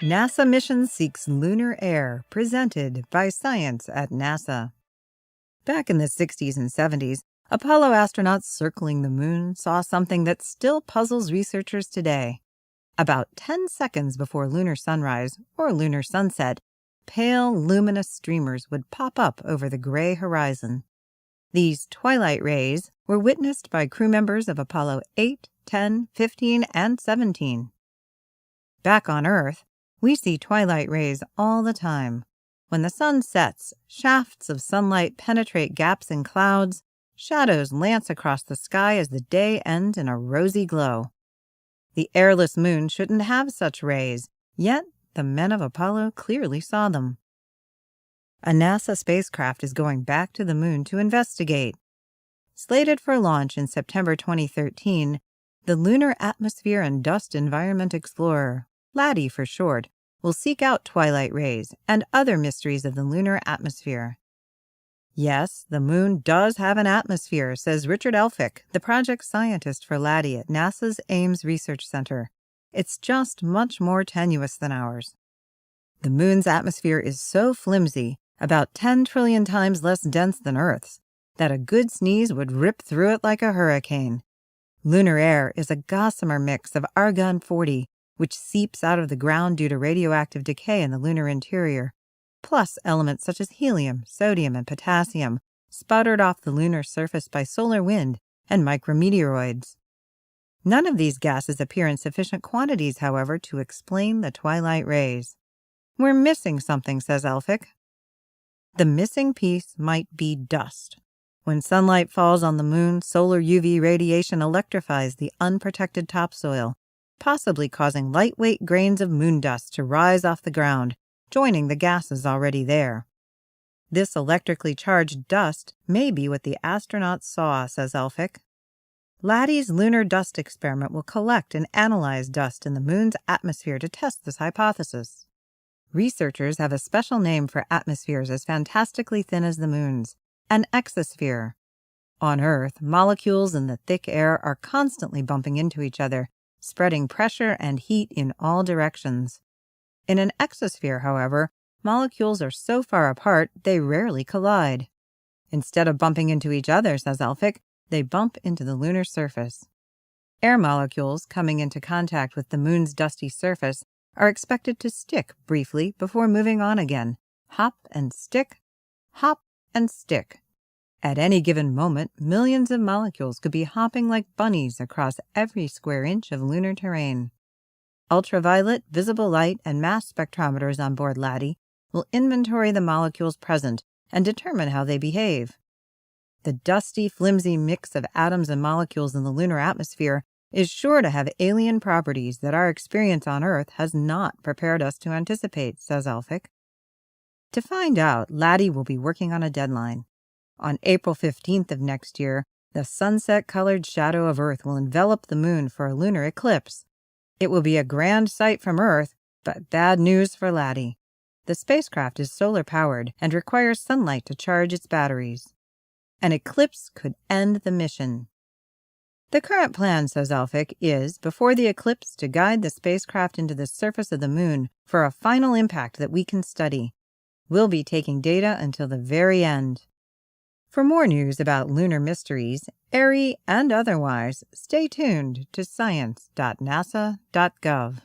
NASA mission seeks lunar air, presented by Science at NASA. Back in the 60s and 70s, Apollo astronauts circling the moon saw something that still puzzles researchers today. About 10 seconds before lunar sunrise or lunar sunset, pale, luminous streamers would pop up over the gray horizon. These twilight rays were witnessed by crew members of Apollo 8, 10, 15, and 17. Back on Earth, we see twilight rays all the time. When the sun sets, shafts of sunlight penetrate gaps in clouds, shadows lance across the sky as the day ends in a rosy glow. The airless moon shouldn't have such rays, yet the men of Apollo clearly saw them. A NASA spacecraft is going back to the moon to investigate. Slated for launch in September 2013, the Lunar Atmosphere and Dust Environment Explorer, LADEE for short, will seek out twilight rays and other mysteries of the lunar atmosphere. Yes, the moon does have an atmosphere, says Richard Elphick, the project scientist for LADEE at NASA's Ames Research Center. It's just much more tenuous than ours. The moon's atmosphere is so flimsy, about 10 trillion times less dense than Earth's, that a good sneeze would rip through it like a hurricane. Lunar air is a gossamer mix of argon-40, which seeps out of the ground due to radioactive decay in the lunar interior, plus elements such as helium, sodium, and potassium, sputtered off the lunar surface by solar wind and micrometeoroids. None of these gases appear in sufficient quantities, however, to explain the twilight rays. We're missing something, says Elphick. The missing piece might be dust. When sunlight falls on the moon, solar UV radiation electrifies the unprotected topsoil, possibly causing lightweight grains of moon dust to rise off the ground, joining the gases already there. This electrically charged dust may be what the astronauts saw, says Elphick. LADEE's lunar dust experiment will collect and analyze dust in the moon's atmosphere to test this hypothesis. Researchers have a special name for atmospheres as fantastically thin as the moon's, an exosphere. On Earth, molecules in the thick air are constantly bumping into each other, spreading pressure and heat in all directions. In an exosphere, however, molecules are so far apart they rarely collide. Instead of bumping into each other, says Elphick, they bump into the lunar surface. Air molecules coming into contact with the moon's dusty surface are expected to stick briefly before moving on again. Hop and stick, hop and stick. At any given moment, millions of molecules could be hopping like bunnies across every square inch of lunar terrain. Ultraviolet, visible light, and mass spectrometers on board LADEE will inventory the molecules present and determine how they behave. The dusty, flimsy mix of atoms and molecules in the lunar atmosphere is sure to have alien properties that our experience on Earth has not prepared us to anticipate, says Elphick. To find out, LADEE will be working on a deadline. On April 15th of next year, the sunset-colored shadow of Earth will envelop the moon for a lunar eclipse. It will be a grand sight from Earth, but bad news for LADEE. The spacecraft is solar-powered and requires sunlight to charge its batteries. An eclipse could end the mission. The current plan, says Elphick, is, before the eclipse, to guide the spacecraft into the surface of the moon for a final impact that we can study. We'll be taking data until the very end. For more news about lunar mysteries, airy and otherwise, stay tuned to science.nasa.gov.